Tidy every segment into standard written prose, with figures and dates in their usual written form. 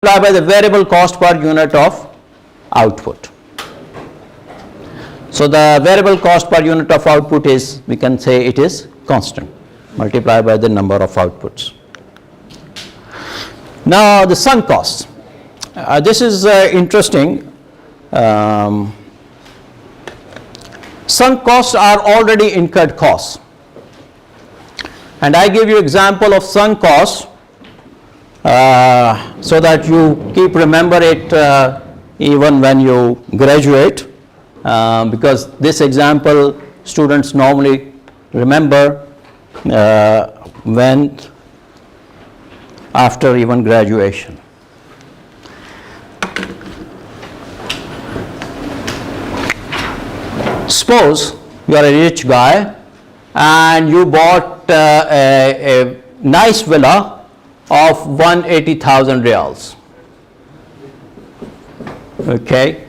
by the variable cost per unit of output. So the variable cost per unit of output is, we can say it is constant, multiplied by the number of outputs. Now the sunk costs. This is interesting. Sunk costs are already incurred costs. And I give you example of sunk costs so that you keep remember it even when you graduate, because this example students normally remember when after even graduation. Suppose you are a rich guy and you bought a nice villa of 180,000 reals. Okay,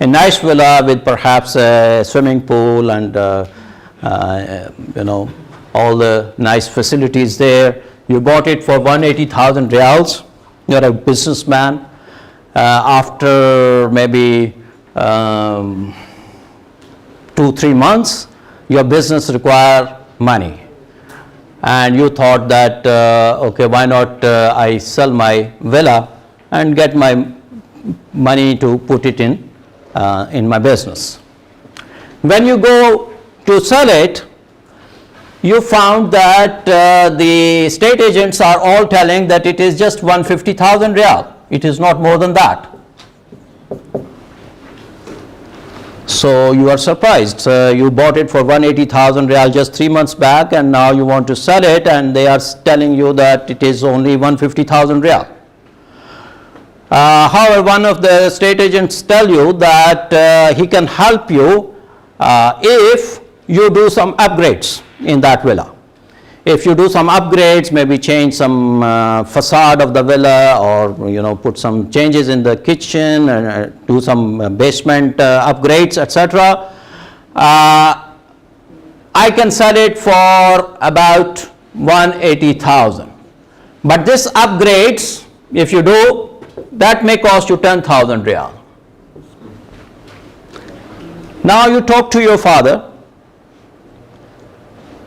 a nice villa with perhaps a swimming pool and all the nice facilities there. You bought it for 180,000 reals. You are a businessman. After maybe 2-3 months, your business require money. And you thought that, okay, why not I sell my villa and get my money to put it in my business. When you go to sell it, you found that the estate agents are all telling that it is just 150,000 real. It is not more than that. So you are surprised. You bought it for 180,000 real just 3 months back, and now you want to sell it, and they are telling you that it is only 150,000 real. However, one of the estate agents tell you that he can help you if you do some upgrades in that villa. If you do some upgrades, maybe change some facade of the villa, or put some changes in the kitchen and do some basement upgrades, etc. I can sell it for about 180,000. But this upgrades, if you do, that may cost you 10,000 real. Now you talk to your father,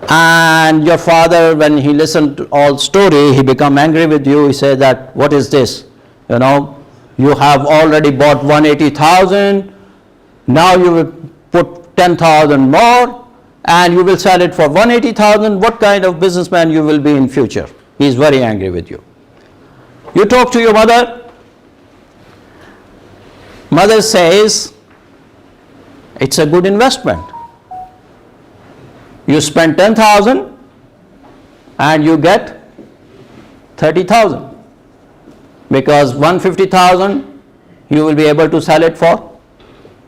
and your father, when he listened to all story, he become angry with you. He said that, what is this? You have already bought 180,000. Now you will put 10,000 more, and you will sell it for 180,000. What kind of businessman you will be in future? He is very angry with you. You talk to your mother. Mother says, it's a good investment. You spend 10,000 and you get 30,000, because 150,000 you will be able to sell it for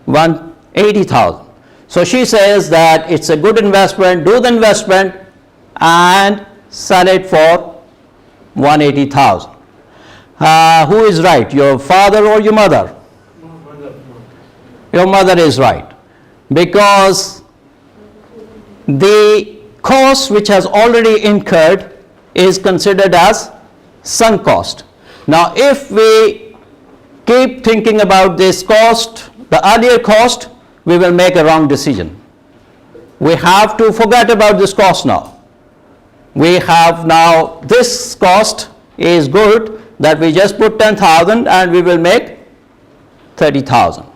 180,000. So she says that it's a good investment, do the investment and sell it for 180,000. Who is right, your father or your mother? Your mother is right, because the cost which has already incurred is considered as sunk cost. Now if we keep thinking about this cost, the earlier cost, we will make a wrong decision. We have to forget about this cost now. We have now, this cost is good, that we just put 10,000 and we will make 30,000.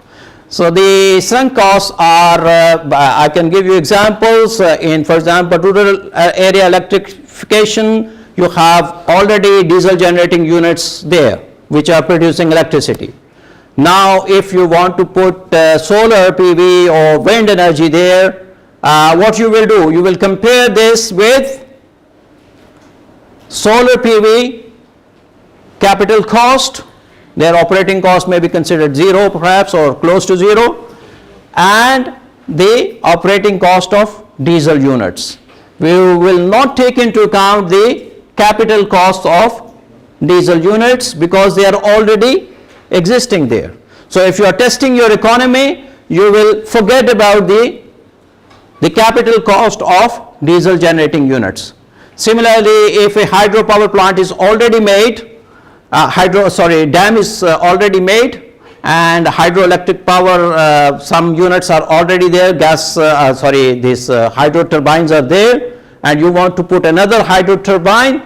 So the sunk costs are, I can give you examples. In, for example, rural area electrification, you have already diesel generating units there which are producing electricity. Now if you want to put solar PV or wind energy there, what you will do? You will compare this with solar PV capital cost. Their operating cost may be considered zero perhaps, or close to zero, and the operating cost of diesel units. We will not take into account the capital cost of diesel units because they are already existing there. So if you are testing your economy, you will forget about the capital cost of diesel generating units. Similarly, if a hydropower plant is already made, dam is already made, and hydroelectric power, some units are already there, these hydro turbines are there, and you want to put another hydro turbine,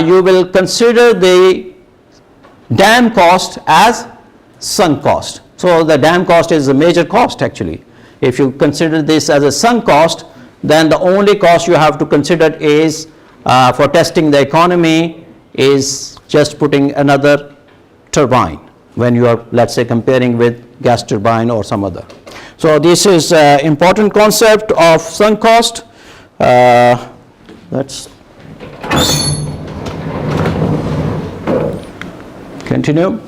you will consider the dam cost as sunk cost. So the dam cost is a major cost actually. If you consider this as a sunk cost, then the only cost you have to consider is for testing the economy is just putting another turbine when you are, let's say, comparing with gas turbine or some other. So this is important concept of sunk cost. Let's continue.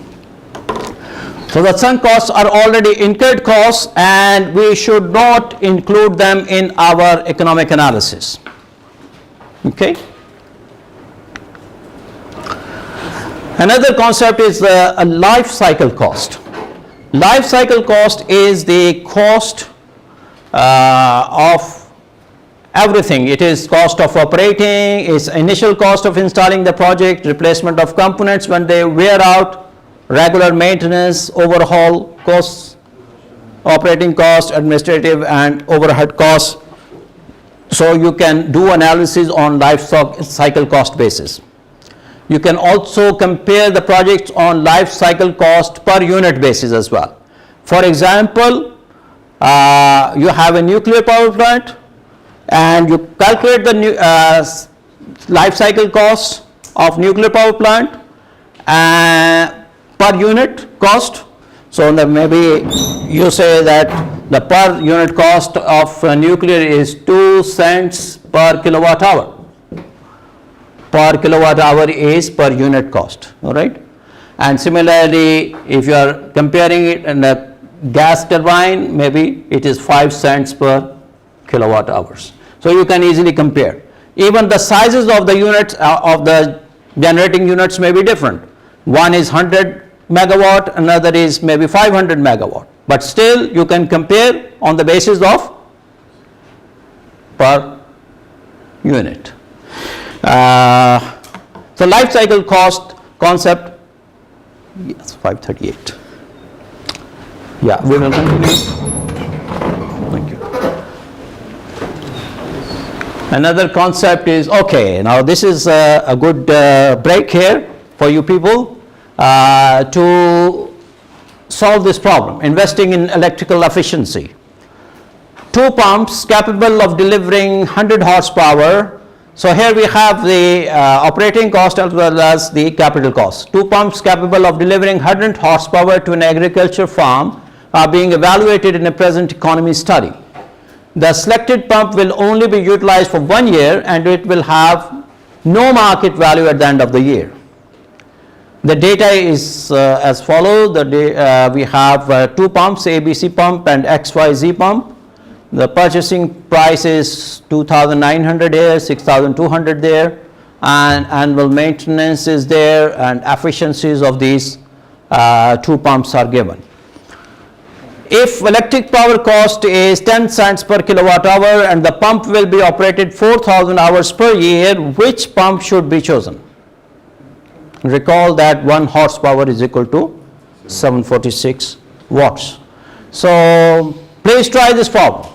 So the sunk costs are already incurred costs, and we should not include them in our economic analysis. Okay. Another concept is the life cycle cost. Life cycle cost is the cost of everything. It is cost of operating, it's initial cost of installing the project, replacement of components when they wear out, regular maintenance, overhaul costs, operating costs, administrative and overhead costs. So you can do analysis on life cycle cost basis. You can also compare the projects on life cycle cost per unit basis as well. For example, you have a nuclear power plant, and you calculate the life cycle cost of nuclear power plant per unit cost. So maybe you say that the per unit cost of nuclear is 2 cents per kilowatt hour. Per kilowatt hour is per unit cost, all right? And similarly, if you are comparing it in a gas turbine, maybe it is 5 cents per kilowatt hours. So you can easily compare. Even the sizes of the units, of the generating units may be different. One is 100 megawatt, another is maybe 500 megawatt. But still you can compare on the basis of per unit. So life cycle cost concept, yes, 538. Yeah, we will continue. Thank you. Another concept is, okay, now this is a good break here for you people to solve this problem, investing in electrical efficiency. 2 pumps capable of delivering 100 horsepower. So here we have the operating cost as well as the capital cost. 2 pumps capable of delivering 100 horsepower to an agriculture farm are being evaluated in a present economy study. The selected pump will only be utilized for 1 year, and it will have no market value at the end of the year. The data is as follows. We have 2 pumps, ABC pump and XYZ pump. The purchasing price is 2,900 here, 6,200 there, and annual maintenance is there, and efficiencies of these 2 pumps are given. If electric power cost is 10 cents per kilowatt hour and the pump will be operated 4,000 hours per year, which pump should be chosen? Recall that 1 horsepower is equal to 746 watts. So please try this problem.